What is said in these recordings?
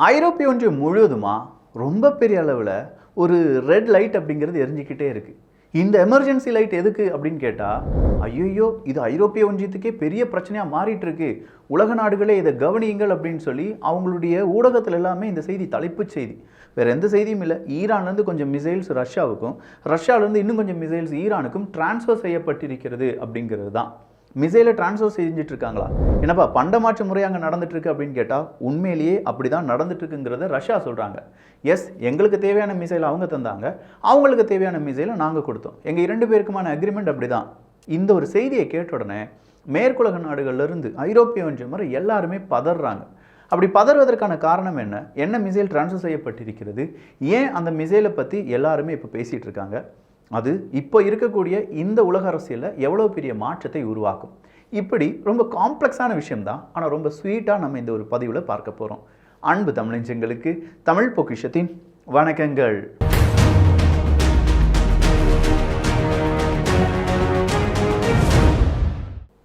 ஐரோப்பிய ஒன்றியம் முழுவதுமா ரொம்ப பெரிய அளவில் ஒரு ரெட் லைட் அப்படிங்கிறது எரிஞ்சிக்கிட்டே இருக்குது. இந்த எமர்ஜென்சி லைட் எதுக்கு அப்படின்னு கேட்டால், ஐயோ இது ஐரோப்பிய ஒன்றியத்துக்கே பெரிய பிரச்சனையாக மாறிட்டு இருக்கு, உலக நாடுகளே இதை கவனியுங்கள் அப்படின்னு சொல்லி அவங்களுடைய ஊடகத்தில் எல்லாமே இந்த செய்தி தலைப்புச் செய்தி. வேறு எந்த செய்தியும் இல்லை. ஈரான்லேருந்து கொஞ்சம் மிசைல்ஸ் ரஷ்யாவுக்கும், ரஷ்யாவிலேருந்து இன்னும் கொஞ்சம் மிசைல்ஸ் ஈரானுக்கும் டிரான்ஸ்ஃபர் செய்யப்பட்டிருக்கிறது அப்படிங்கிறது தான். மிசைலை டிரான்ஸ்ஃபர் செஞ்சுட்டு இருக்காங்களா? என்னப்பா பண்டமாற்று முறை அங்கே நடந்துட்டு இருக்கு அப்படின்னு கேட்டால், உண்மையிலேயே அப்படி தான் நடந்துட்டு இருக்குங்கிறத ரஷ்யா சொல்கிறாங்க. எஸ், எங்களுக்கு தேவையான மிசைலை அவங்க தந்தாங்க, அவங்களுக்கு தேவையான மிசைலை நாங்கள் கொடுத்தோம். எங்கள் 2 பேருக்குமான அக்ரிமெண்ட் அப்படி தான். இந்த ஒரு செய்தியை கேட்ட உடனே மேற்குலக நாடுகள்லேருந்து ஐரோப்பிய ஒன்றியம் வரை எல்லாருமே பதறாங்க. அப்படி பதறுவதற்கான காரணம் என்ன? என்ன மிசைல் டிரான்ஸ்ஃபர் செய்யப்பட்டிருக்கிறது? ஏன் அந்த மிசைலை பற்றி எல்லாருமே இப்போ பேசிகிட்டு இருக்காங்க? அது இப்போ இருக்கக்கூடிய இந்த உலக அரசியலில் எவ்வளோ பெரிய மாற்றத்தை உருவாக்கும்? இப்படி ரொம்ப காம்ப்ளெக்ஸான விஷயம்தான், ஆனால் ரொம்ப ஸ்வீட்டாக நம்ம இந்த ஒரு பதிவில் பார்க்க போகிறோம். அன்பு தமிழஞ்சங்களுக்கு தமிழ் பொக்கிஷத்தின் வணக்கங்கள்.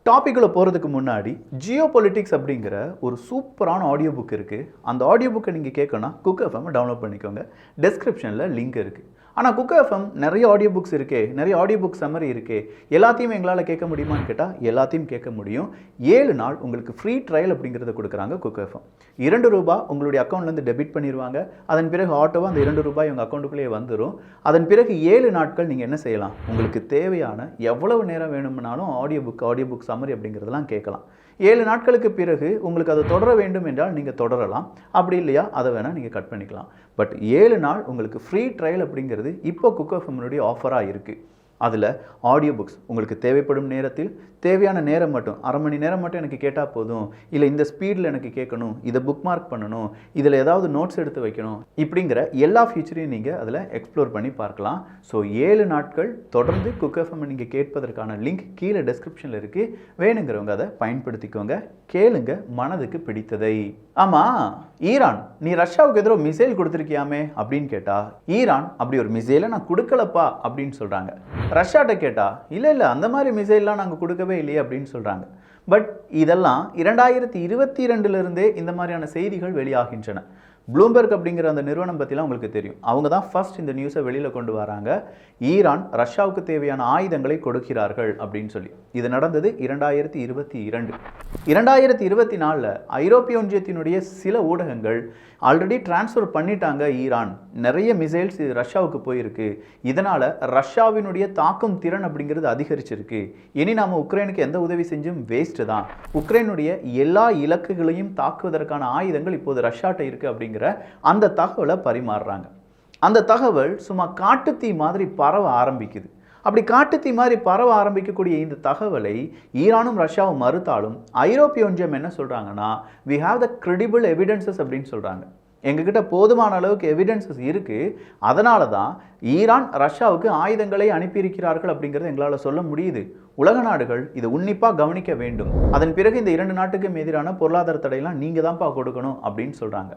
டாப்பிக்குள்ளே போகிறதுக்கு முன்னாடி ஜியோ பொலிட்டிக்ஸ் அப்படிங்கிற ஒரு சூப்பரான ஆடியோ புக் இருக்குது. அந்த ஆடியோ புக்கை நீங்கள் கேட்கணும்னா குக் எஃப்எம் டவுன்லோட் பண்ணிக்கோங்க. டிஸ்கிரிப்ஷனில் லிங்க் இருக்குது. ஆனால் குக் எஃப்எம் நிறைய ஆடியோ புக்ஸ் இருக்கே, நிறைய ஆடியோ புக் சம்மரி இருக்கே, எல்லாத்தையும் எங்களால் கேட்க முடியுமான்னு கேட்டால் எல்லாத்தையும் கேட்க முடியும். 7 நாள் உங்களுக்கு ஃப்ரீ ட்ரையல் அப்படிங்கிறத கொடுக்குறாங்க குக் எஃப்எம். ₹2 உங்களுடைய அக்கௌண்ட்லேருந்து டெபிட் பண்ணிடுவாங்க. அதன் பிறகு ஆட்டோவாக அந்த ₹2 உங்கள் அக்கௌண்ட்டுக்குள்ளேயே வந்துடும். அதன் பிறகு 7 நாட்கள் நீங்கள் என்ன செய்யலாம், உங்களுக்கு தேவையான எவ்வளவு நேரம் வேணும்னாலும் ஆடியோ புக் சம்மரி அப்படிங்கிறதெல்லாம் கேட்கலாம். 7 நாட்களுக்கு பிறகு உங்களுக்கு அதை தொடர வேண்டும் என்றால் நீங்கள் தொடரலாம். அப்படி இல்லையா அதை வேணால் நீங்கள் கட் பண்ணிக்கலாம். பட் 7 நாள் உங்களுக்கு ஃப்ரீ ட்ரையல் அப்படிங்கிறது இப்போ குக் எஃப்எம்னுடைய ஆஃபராக இருக்குது. அதில் ஆடியோ புக்ஸ் உங்களுக்கு தேவைப்படும் நேரத்தில் தேவையான நேரம் மட்டும், அரை மணி நேரம் மட்டும் எனக்கு கேட்டால் போதும், இல்லை இந்த ஸ்பீடில் எனக்கு கேட்கணும், இதை புக் மார்க் பண்ணணும், இதில் ஏதாவது நோட்ஸ் எடுத்து வைக்கணும், இப்படிங்கிற எல்லா ஃபீச்சரையும் நீங்கள் அதில் எக்ஸ்ப்ளோர் பண்ணி பார்க்கலாம். ஸோ 7 நாட்கள் தொடர்ந்து குக் எஃப்எம் நீங்கள் கேட்பதற்கான லிங்க் கீழே டிஸ்கிரிப்ஷனில் இருக்குது. வேணுங்கிறவங்க அதை பயன்படுத்திக்கோங்க. கேளுங்க மனதுக்கு பிடித்ததை. ஆமாம், ஈரான் நீ ரஷ்யாவுக்கு எதிராக மிசைல் கொடுத்துருக்கியாமே அப்படின்னு கேட்டால், ஈரான் அப்படி ஒரு மிசைலை நான் கொடுக்கலப்பா அப்படின்னு சொல்கிறாங்க. ரஷ்யாட்ட கேட்டால், இல்லை அந்த மாதிரி மிசைல்லாம் நாங்கள் கொடுக்கவே இல்லையே அப்படின்னு சொல்கிறாங்க. பட் இதெல்லாம் 2022 இந்த மாதிரியான செய்திகள் வெளியாகின்றன. ப்ளூம்பெர்க் அப்படிங்கிற அந்த நிறுவனம் பற்றிலாம் உங்களுக்கு தெரியும். அவங்க தான் ஃபர்ஸ்ட் இந்த நியூஸை வெளியில் கொண்டு வராங்க. ஈரான் ரஷ்யாவுக்கு தேவையான ஆயுதங்களை கொடுக்கிறார்கள் அப்படின்னு சொல்லி. இது நடந்தது 2022. 2024 ஐரோப்பிய ஒன்றியத்தினுடைய சில ஊடகங்கள் ஆல்ரெடி டிரான்ஸ்ஃபர் பண்ணிட்டாங்க. ஈரான் நிறைய மிசைல்ஸ் ரஷ்யாவுக்கு போயிருக்கு, இதனால் ரஷ்யாவினுடைய தாக்கும் திறன் அப்படிங்கிறது அதிகரிச்சிருக்கு, இனி நாம் உக்ரைனுக்கு எந்த உதவி செஞ்சும் வேஸ்ட்டு தான், உக்ரைனுடைய எல்லா இலக்குகளையும் தாக்குவதற்கான ஆயுதங்கள் இப்போது ரஷ்யாட்ட இருக்குது அப்படிங்கிற அந்த தகவலை பரிமாறுறாங்க. அந்த தகவல் சும்மா காட்டுத்தீ மாதிரி பரவ ஆரம்பிக்குது. அப்படி காட்டுத்தீ மாதிரி பரவ ஆரம்பிக்கக்கூடிய இந்த தகவலை ஈரானும் ரஷ்யாவும் மறுத்தாலும் ஐரோப்பிய ஒன்றியம் என்ன சொல்கிறாங்கன்னா, we have the credible evidences அப்படின்னு சொல்கிறாங்க. எங்ககிட்ட போதுமான அளவுக்கு எவிடன்சஸ் இருக்குது, அதனால தான் ஈரான் ரஷ்யாவுக்கு ஆயுதங்களை அனுப்பியிருக்கிறார்கள் அப்படிங்கிறத எங்களால் சொல்ல முடியுது. உலக நாடுகள் இதை உன்னிப்பாக கவனிக்க வேண்டும். அதன் பிறகு இந்த 2 நாட்டுக்கும் எதிரான பொருளாதார தடையெல்லாம் நீங்கள் தான்ப்பா கொடுக்கணும் அப்படின்னு சொல்கிறாங்க.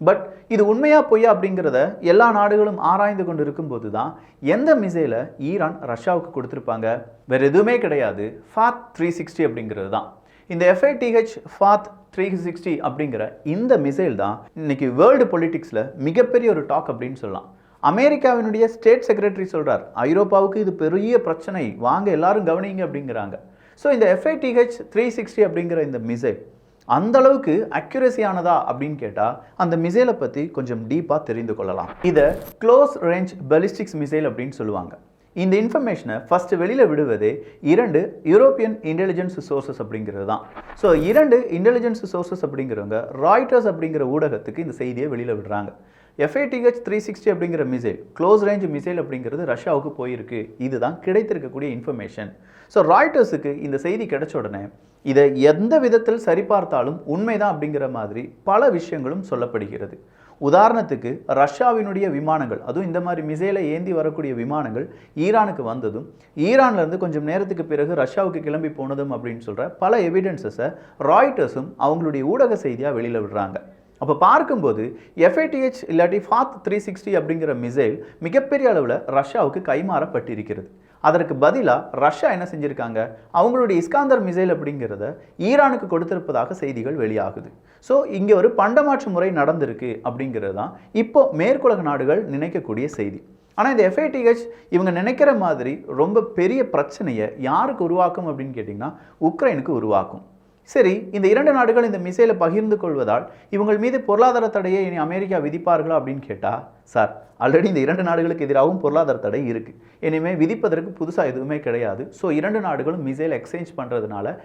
பட் இது உண்மையா பொய்யா அப்படிங்கிறத எல்லா நாடுகளும் ஆராய்ந்து கொண்டு இருக்கும்போது தான் எந்த மிசைலை ஈரான் ரஷ்யாவுக்கு கொடுத்துருப்பாங்க? வேறு எதுவுமே கிடையாது, ஃபாத் 360 அப்படிங்கிறது தான். இந்த FATH ஃபாத் 360 அப்படிங்கிற இந்த மிசைல் தான் இன்னைக்கு வேர்ல்டு பொலிட்டிக்ஸில் மிகப்பெரிய ஒரு டாக் அப்படின்னு சொல்லலாம். அமெரிக்காவினுடைய ஸ்டேட் செக்ரட்டரி சொல்கிறார், ஐரோப்பாவுக்கு இது பெரிய பிரச்சனை, வாங்க எல்லாரும் கவனிங்க அப்படிங்கிறாங்க. ஸோ இந்த FATH 360 அப்படிங்கிற இந்த மிசைல் அந்த அளவுக்கு அக்யூரஸியானதா அப்படின்னு கேட்டால் அந்த மிசைலை பற்றி கொஞ்சம் டீப்பாக தெரிந்து கொள்ளலாம். இதை க்ளோஸ் ரேஞ்ச் பாலிஸ்டிக்ஸ் மிசைல் அப்படின்னு சொல்லுவாங்க. இந்த இன்ஃபர்மேஷனை ஃபர்ஸ்ட் வெளியில் விடுவதே 2 யூரோப்பியன் இன்டெலிஜென்ஸ் சோர்சஸ் அப்படிங்கிறது தான். ஸோ 2 இன்டெலிஜென்ஸ் சோர்சஸ் அப்படிங்கிறவங்க ராய்ட்டர்ஸ் அப்படிங்கிற ஊடகத்துக்கு இந்த செய்தியை வெளியில் விடுறாங்க. FATH 360 அப்படிங்கிற மிசைல், க்ளோஸ் ரேஞ்ச் மிசைல் அப்படிங்கிறது ரஷ்யாவுக்கு போயிருக்கு, இதுதான் கிடைத்திருக்கக்கூடிய இன்ஃபர்மேஷன். ஸோ ராய்ட்டர்ஸுக்கு இந்த செய்தி கிடைச்ச உடனே இதை எந்த விதத்தில் சரிபார்த்தாலும் உண்மைதான் அப்படிங்கிற மாதிரி பல விஷயங்களும் சொல்லப்படுகிறது. உதாரணத்துக்கு ரஷ்யாவினுடைய விமானங்கள், அதுவும் இந்த மாதிரி மிசைலை ஏந்தி வரக்கூடிய விமானங்கள் ஈரானுக்கு வந்ததும், ஈரான்லேருந்து கொஞ்சம் நேரத்துக்கு பிறகு ரஷ்யாவுக்கு கிளம்பி போனதும் அப்படின்னு சொல்கிற பல எவிடன்சஸை ராய்ட்டர்ஸும் அவங்களுடைய ஊடக செய்தியாக வெளியில் விடுறாங்க. அப்போ பார்க்கும்போது FATH இல்லாட்டி ஃபாத் 360 அப்படிங்கிற மிசைல் மிகப்பெரிய அளவில் ரஷ்யாவுக்கு கைமாறப்பட்டிருக்கிறது. அதற்கு பதிலாக ரஷ்யா என்ன செஞ்சுருக்காங்க, அவங்களுடைய இஸ்காந்தர் மிசைல் அப்படிங்கிறத ஈரானுக்கு கொடுத்திருப்பதாக செய்திகள் வெளியாகுது. ஸோ இங்கே ஒரு பண்டமாற்று முறை நடந்திருக்கு அப்படிங்கிறது தான் இப்போ மேற்குலக நாடுகள் நினைக்கக்கூடிய செய்தி. ஆனால் இந்த FATH இவங்க நினைக்கிற மாதிரி ரொம்ப பெரிய பிரச்சனையை யாருக்கு உருவாக்கும் அப்படின்னு கேட்டிங்கன்னா உக்ரைனுக்கு உருவாக்கும். சரி, இந்த இரண்டு நாடுகள் இந்த மிசைலை பகிர்ந்து கொள்வதால் இவங்கள் மீது பொருளாதார தடையை இனி அமெரிக்கா விதிப்பார்களா அப்படின்னு கேட்டால், சார் ஆல்ரெடி இந்த இரண்டு நாடுகளுக்கு எதிராகவும் பொருளாதார தடை இருக்குது, இனிமேல் விதிப்பதற்கு புதுசாக எதுவுமே கிடையாது. ஸோ இரண்டு நாடுகளும் மிசைல் எக்ஸ்சேஞ்ச் பண்ணுறதுனால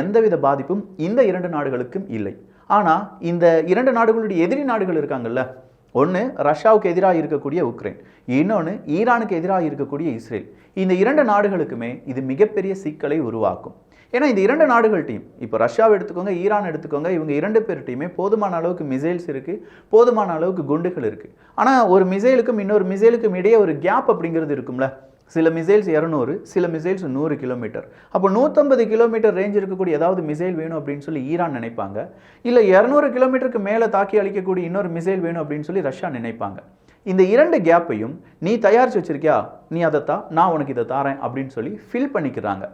எந்தவித பாதிப்பும் இந்த இரண்டு நாடுகளுக்கும் இல்லை. ஆனால் இந்த இரண்டு நாடுகளுடைய எதிரி நாடுகள் இருக்காங்கல்ல, ஒன்று ரஷ்யாவுக்கு எதிராக இருக்கக்கூடிய உக்ரைன், இன்னொன்று ஈரானுக்கு எதிராக இருக்கக்கூடிய இஸ்ரேல். இந்த இரண்டு நாடுகளுக்குமே இது மிகப்பெரிய சிக்கலை உருவாக்கும். ஏன்னா இந்த இரண்டு நாடுகள்ட்டையும், இப்போ ரஷ்யாவை எடுத்துக்கோங்க, ஈரான் எடுத்துக்கோங்க, இவங்க இரண்டு பேர்ட்டையுமே போதுமான அளவுக்கு மிசைல்ஸ் இருக்குது, போதுமான அளவுக்கு குண்டுகள் இருக்குது. ஆனால் ஒரு மிசைலுக்கும் இன்னொரு மிசைலுக்கும் இடையே ஒரு கேப் அப்படிங்கிறது இருக்கும்ல. சில மிசைல்ஸ் 200, சில மிசைல்ஸ் 100 கிலோமீட்டர். அப்போ 150 கிலோமீட்டர் ரேஞ்ச் இருக்கக்கூடிய ஏதாவது மிசைல் வேணும் அப்படின்னு சொல்லி ஈரான் நினைப்பாங்க. இல்லை 200 கிலோமீட்டருக்கு மேலே தாக்கி அளிக்கக்கூடிய இன்னொரு மிசைல் வேணும் அப்படின்னு சொல்லி ரஷ்யா நினைப்பாங்க. இந்த இரண்டு கேப்பையும் நீ தயாரித்து வச்சிருக்கியா, நீ அதை தான், நான் உனக்கு இதை தாரேன் அப்படின்னு சொல்லி ஃபில் பண்ணிக்கிறாங்க.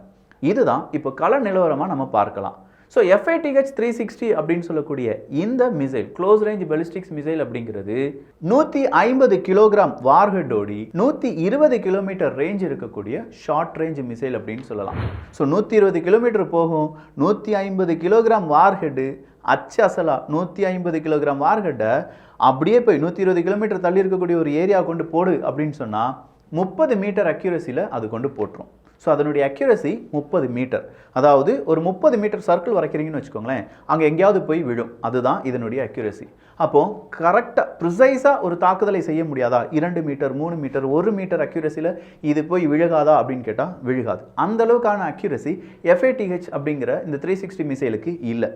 இதுதான் இப்போ கள நிலவரமாக நம்ம பார்க்கலாம். ஸோ FATH 360 அப்படின்னு சொல்லக்கூடிய இந்த missile, close range ballistics missile அப்படிங்கிறது 150 கிலோகிராம் வார்ஹெட்டோடி 120 கிலோமீட்டர் ரேஞ்ச் இருக்கக்கூடிய ஷார்ட் ரேஞ்ச் மிசைல் அப்படின்னு சொல்லலாம். ஸோ 120 கிலோமீட்டர் போகும், 150 கிலோகிராம் வார்ஹெட்டு அச்சசலா 150 கிலோகிராம் வார்ஹெட்டை அப்படியே போய் 120 கிலோமீட்டர் தள்ளி இருக்கக்கூடிய ஒரு ஏரியா கொண்டு போடு அப்படின்னு சொன்னால் 30 மீட்டர் அக்யூரஸியில் அது கொண்டு போட்டுரும். ஸோ அதனுடைய அக்யூரசி 30 மீட்டர், அதாவது ஒரு 30 மீட்டர் சர்க்கிள் வரைக்கிறீங்கன்னு வச்சுக்கோங்களேன், அங்கே எங்கேயாவது போய் விழும். அதுதான் இதனுடைய அக்யூரசி. அப்போது கரெக்டாக ப்ரிசைஸாக ஒரு தாக்குதலை செய்ய முடியாதா, 2 மீட்டர் 3 மீட்டர் 1 மீட்டர் அக்யூரசியில் இது போய் விழுகாதா அப்படின்னு கேட்டால் விழுகாது. அந்தளவுக்கான அக்யூரசி FATH அப்படிங்கிற இந்த 360 மிசைலுக்கு இல்லை.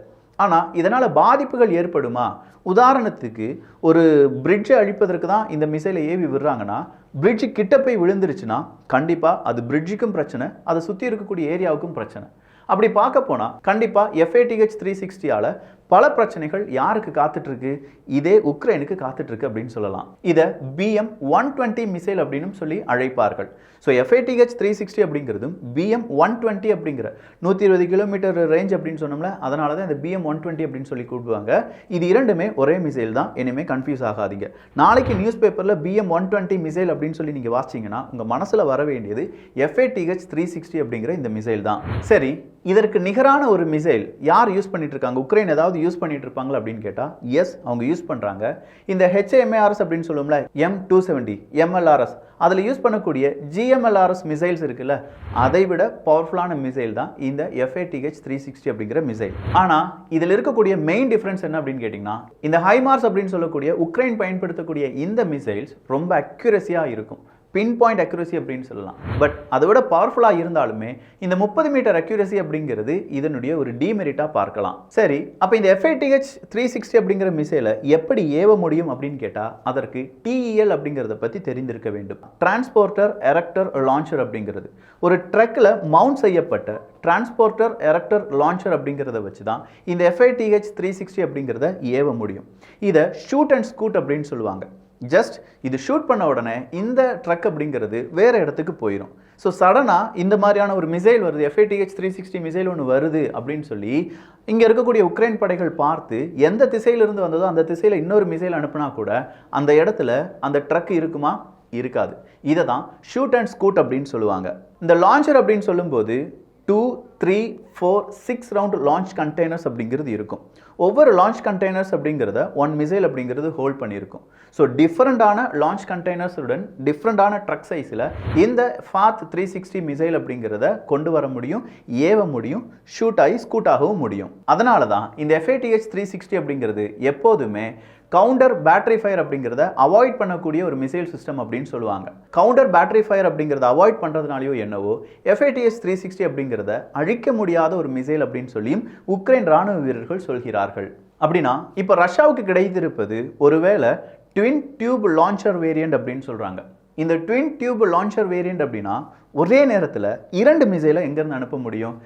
ஆனால் இதனால் பாதிப்புகள் ஏற்படுமா? உதாரணத்துக்கு ஒரு பிரிட்ஜை அழிப்பதற்கு தான் இந்த மிசைலை ஏவி விடுறாங்கன்னா, பிரிட்ஜு கிட்ட போய் விழுந்துருச்சுன்னா கண்டிப்பாக அது பிரிட்ஜுக்கும் பிரச்சனை, அதை சுற்றி இருக்கக்கூடிய ஏரியாவுக்கும் பிரச்சனை. அப்படி பார்க்க போனால் கண்டிப்பாக FATH 360ஆல் பல பிரச்சனைகள் யாருக்கு காத்துட்ருக்கு, இதே உக்ரைனுக்கு காத்துட்ருக்கு அப்படின்னு சொல்லலாம். இதை BM-120 மிசைல் அப்படின்னு சொல்லி அழைப்பார்கள். ஸோ FATH 360 அப்படிங்கிறதும் BM-120 அப்படிங்கிற 120 கிலோமீட்டர் ரேஞ்ச் அப்படின்னு சொன்னோம்ல, அதனால தான் இந்த BM-120 அப்படின்னு சொல்லி கூப்பிடுவாங்க. இது இரண்டுமே ஒரே மிசைல் தான், இனிமேல் கன்ஃபியூஸ் ஆகாதீங்க. நாளைக்கு நியூஸ் பேப்பரில் BM-120 மிசைல் அப்படின்னு சொல்லி நீங்கள் வாசிச்சிங்கன்னா உங்கள் மனசில் வர வேண்டியது FATH 360 அப்படிங்கிற இந்த மிசைல் தான். சரி, இதற்கு நிகரான ஒரு மிசைல் யார் யூஸ் பண்ணிட்டு இருக்காங்க, உக்ரைன் ஏதாவது யூஸ் பண்ணிட்டு இருப்பாங்களா அப்படின்னு கேட்டால் எஸ், அவங்க யூஸ் பண்ணுறாங்க. இந்த HIMARS அப்படின்னு சொல்லுவோம்ல, M270 MLRS, அதில் யூஸ் பண்ணக்கூடிய GMLRS மிசைல்ஸ் இருக்குல்ல, அதை விட பவர்ஃபுல்லான மிசைல் தான் இந்த FATH 360 அப்படிங்கிற மிசைல். ஆனால் இதில் இருக்கக்கூடிய மெயின் டிஃப்ரென்ஸ் என்ன அப்படின்னு கேட்டிங்கன்னா, இந்த HIMARS அப்படின்னு சொல்லக்கூடிய உக்ரைன் பயன்படுத்தக்கூடிய இந்த மிசைல்ஸ் ரொம்ப அக்யூரஸியாக இருக்கும், பின் பாயிண்ட் அக்யூரசி அப்படின்னு சொல்லலாம். பட் அதை விட பவர்ஃபுல்லாக இருந்தாலுமே இந்த 30 மீட்டர் அக்யூரசி அப்படிங்கிறது இதனுடைய ஒரு டிமெரிட்டாக பார்க்கலாம். சரி, அப்போ இந்த FATH 360 அப்படிங்கிற மிசைலை எப்படி ஏவ முடியும் அப்படின்னு கேட்டால் அதற்கு TEL அப்படிங்கிறத பற்றி தெரிந்திருக்க வேண்டும். டிரான்ஸ்போர்ட்டர் எரெக்டர் லான்ச்சர் அப்படிங்கிறது ஒரு ட்ரக்கில் மவுண்ட் செய்யப்பட்ட டிரான்ஸ்போர்ட்டர் எரெக்டர் லான்ச்சர் அப்படிங்கிறத வச்சு தான் இந்த FATH 360 அப்படிங்கிறத ஏவ முடியும். இதை ஷூட் அண்ட் ஸ்கூட் அப்படின்னு சொல்லுவாங்க. ஜஸ்ட் இது ஷூட் பண்ண உடனே இந்த ட்ரக் அப்படிங்கிறது வேறு இடத்துக்கு போயிடும். ஸோ சடனாக இந்த மாதிரியான ஒரு மிசைல் வருது, FATH 360 மிசைல் ஒன்று வருது அப்படின்னு சொல்லி இங்கே இருக்கக்கூடிய உக்ரைன் படைகள் பார்த்து எந்த திசையிலிருந்து வந்ததோ அந்த திசையில் இன்னொரு மிசைல் அனுப்புனா கூட அந்த இடத்துல அந்த ட்ரக் இருக்குமா? இருக்காது. இதை தான் ஷூட் அண்ட் ஸ்கூட் அப்படின்னு சொல்லுவாங்க. இந்த லான்ச்சர் அப்படின்னு சொல்லும்போது 2, 3, 4, 6 ரவுண்ட் லான்ச் கண்டெய்னர்ஸ் அப்படிங்கிறது இருக்கும். ஒவ்வொரு லான்ச் கண்டெய்னர்ஸ் அப்படிங்கிறத 1 மிசைல் அப்படிங்கிறது ஹோல்ட் பண்ணியிருக்கும். ஸோ டிஃப்ரெண்டான லான்ச் கண்டெய்னர்ஸுடன் டிஃப்ரெண்டான ட்ரக் சைஸில் இந்த FATH 360 மிசைல் அப்படிங்கிறத கொண்டு வர முடியும், ஏவ முடியும், ஷூட் ஆகி ஸ்கூட் ஆகவும் முடியும். அதனால தான் இந்த FATH 360 அப்படிங்கிறது எப்போதுமே கவுண்டர் பேட்டரி ஃபயர் அப்படிங்கிறத அவாய்ட் பண்ணக்கூடிய ஒரு மிசைல் சிஸ்டம் அப்படின்னு சொல்லுவாங்க. கவுண்டர் பேட்டரி ஃபயர் அப்படிங்கிறத அவாய்ட் பண்ணுறதுனாலையோ என்னவோ FATH 360 அப்படிங்கிறத அழிக்க முடியாத ஒரு மிசைல் அப்படின்னு சொல்லியும் உக்ரைன் ராணுவ வீரர்கள் சொல்கிறார்கள். அப்படின்னா இப்போ ரஷ்யாவுக்கு கிடைத்திருப்பது ஒருவேளை ட்வின் டியூப் லான்ச்சர் வேரியண்ட் அப்படின்னு சொல்கிறாங்க. இந்த ட்வின் டியூப் லான்ச்சர் வேரியண்ட் அப்படின்னா ஒரே நேரத்தில் 2 மிசைலை எங்கேருந்து அனுப்ப முடியும்?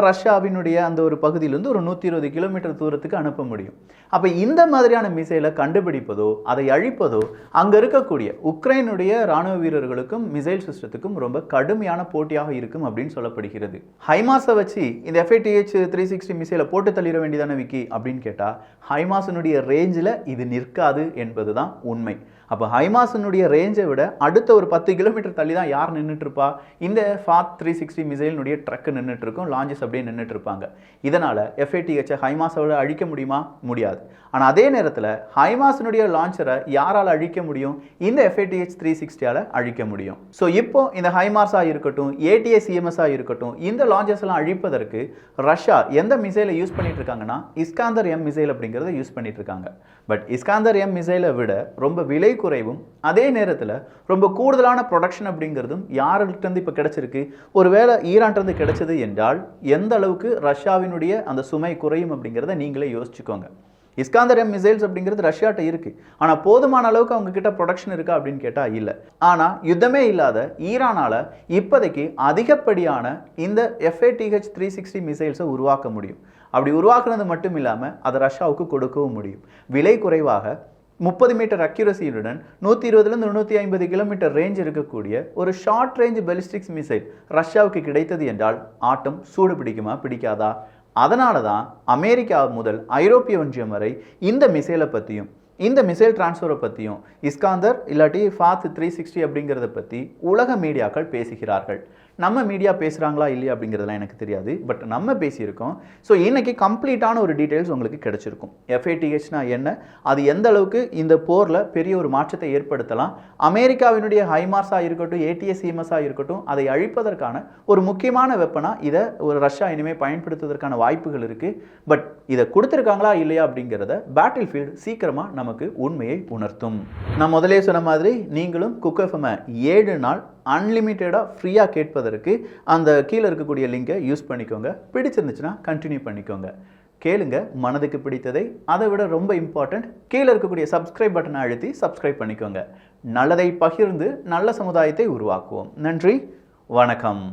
ரஷ்யாவினுடைய அந்த ஒரு பகுதியிலிருந்து ஒரு 120 கிலோமீட்டர் தூரத்துக்கு அனுப்ப முடியும். அப்போ இந்த மாதிரியான மிசைலை கண்டுபிடிப்பதோ அதை அழிப்பதோ அங்கே இருக்கக்கூடிய உக்ரைனுடைய ராணுவ வீரர்களுக்கும் மிசைல் சிஸ்டத்துக்கும் ரொம்ப கடுமையான போட்டியாக இருக்கும் அப்படின்னு சொல்லப்படுகிறது. ஹைமாஸை வச்சு இந்த FATH 360 மிசைலை போட்டு தள்ளிட வேண்டியதான விக்கி அப்படின்னு கேட்டால் ஹைமாஸினுடைய ரேஞ்சில் இது நிற்காது என்பதுதான் உண்மை. அப்போ ஹைமாஸினுடைய ரேஞ்சை விட அடுத்த ஒரு 10 கிலோமீட்டர் தள்ளி தான் யார் நின்றுட்டு இருப்பா? இந்த FATH 360 மிசைலினுடைய ட்ரக்கு நின்றுட்டு இருக்கும், லான்ச்சஸ் அப்படியே நின்றுட்டு இருப்பாங்க. இதனால் FATH ஹைமாஸோட அழிக்க முடியுமா? முடியாது. ஆனால் அதே நேரத்தில் ஹைமாஸினுடைய லான்ச்சரை யாரால் அழிக்க முடியும்? இந்த FATH 360ஆல் அழிக்க முடியும். ஸோ இப்போ இந்த ஹைமாஸாக இருக்கட்டும், ATACMS இருக்கட்டும், இந்த லான்ச்சஸ் எல்லாம் அழிப்பதற்கு ரஷ்யா எந்த மிசைலை யூஸ் பண்ணிட்டு இருக்காங்கன்னா இஸ்காந்தர் M மிசைல் அப்படிங்கிறத யூஸ் பண்ணிட்டு இருக்காங்க. பட் இஸ்காந்தர் M மிசைலை விட ரொம்ப விலை குறைவும் அதே நேரத்தில் ரொம்ப கூடுதலான ப்ரொடக்ஷன் அப்படிங்கிறதும் யார்கிட்டருந்து இப்போ கிடைச்சிருக்கு? ஒருவேளை ஈரான்கிட்டருந்து கிடைச்சது என்றால் எந்த அளவுக்கு ரஷ்யாவினுடைய அந்த சுமை குறையும் அப்படிங்கிறத நீங்களே யோசிச்சுக்கோங்க. இஸ்காந்தர் M மிசைல்ஸ் அப்படிங்கிறது ரஷ்யாட்ட இருக்கு. ஆனால் போதுமான அளவுக்கு அவங்க கிட்ட ப்ரொடக்ஷன் இருக்கா அப்படின்னு கேட்டால் இல்லை. ஆனால் யுத்தமே இல்லாத ஈரானால் இப்போதைக்கு அதிகப்படியான இந்த FATH 360 மிசைல்ஸை உருவாக்க முடியும். அப்படி உருவாக்குனது மட்டும் இல்லாமல் அதை ரஷ்யாவுக்கு கொடுக்கவும் முடியும். விலை குறைவாக 30 மீட்டர் அக்யூரசியுடன் 120லிருந்து 150 கிலோமீட்டர் ரேஞ்ச் இருக்கக்கூடிய ஒரு ஷார்ட் ரேஞ்ச் பெலிஸ்டிக்ஸ் மிசைல் ரஷ்யாவுக்கு கிடைத்தது என்றால் ஆட்டம் சூடு பிடிக்குமா பிடிக்காதா? அதனால தான் அமெரிக்கா முதல் ஐரோப்பிய ஒன்றியம் வரை இந்த மிசைலை பற்றியும் இந்த மிசைல் டிரான்ஸ்ஃபரை பற்றியும் இஸ்காந்தர் இல்லாட்டி FATH 360 அப்படிங்கிறத பற்றி உலக மீடியாக்கள் பேசுகிறார்கள். நம்ம மீடியா பேசுகிறாங்களா இல்லையா அப்படிங்கிறதுலாம் எனக்கு தெரியாது. பட் நம்ம பேசியிருக்கோம். ஸோ இன்றைக்கி கம்ப்ளீட்டான ஒரு டீட்டெயில்ஸ் உங்களுக்கு கிடைச்சிருக்கும். FATHனா என்ன, அது எந்த அளவுக்கு இந்த போரில் பெரிய ஒரு மாற்றத்தை ஏற்படுத்தலாம், அமெரிக்காவினுடைய ஹைமார்ஸாக இருக்கட்டும், ATACMSஆக இருக்கட்டும், அதை அழிப்பதற்கான ஒரு முக்கியமான வெப்பனாக இதை ஒரு ரஷ்யா இனிமேல் பயன்படுத்துவதற்கான வாய்ப்புகள் இருக்குது. பட் இதை கொடுத்துருக்காங்களா இல்லையா அப்படிங்கிறத பேட்டில் ஃபீல்டு சீக்கிரமாக நமக்கு உண்மையை உணர்த்தும். நான் முதலே சொன்ன மாதிரி நீங்களும் குக் FM 7 நாள் அன்லிமிட்டடாக ஃப்ரீயாக கேட்பதற்கு அந்த கீழே இருக்கக்கூடிய லிங்கை யூஸ் பண்ணிக்கோங்க. பிடிச்சிருந்துச்சுன்னா கண்டினியூ பண்ணிக்கோங்க. கேளுங்க மனதுக்கு பிடித்ததை. அதை விட ரொம்ப இம்பார்ட்டண்ட், கீழே இருக்கக்கூடிய சப்ஸ்கிரைப் பட்டனை அழுத்தி சப்ஸ்கிரைப் பண்ணிக்கோங்க. நல்லதை பகிர்ந்து நல்ல சமுதாயத்தை உருவாக்குவோம். நன்றி, வணக்கம்.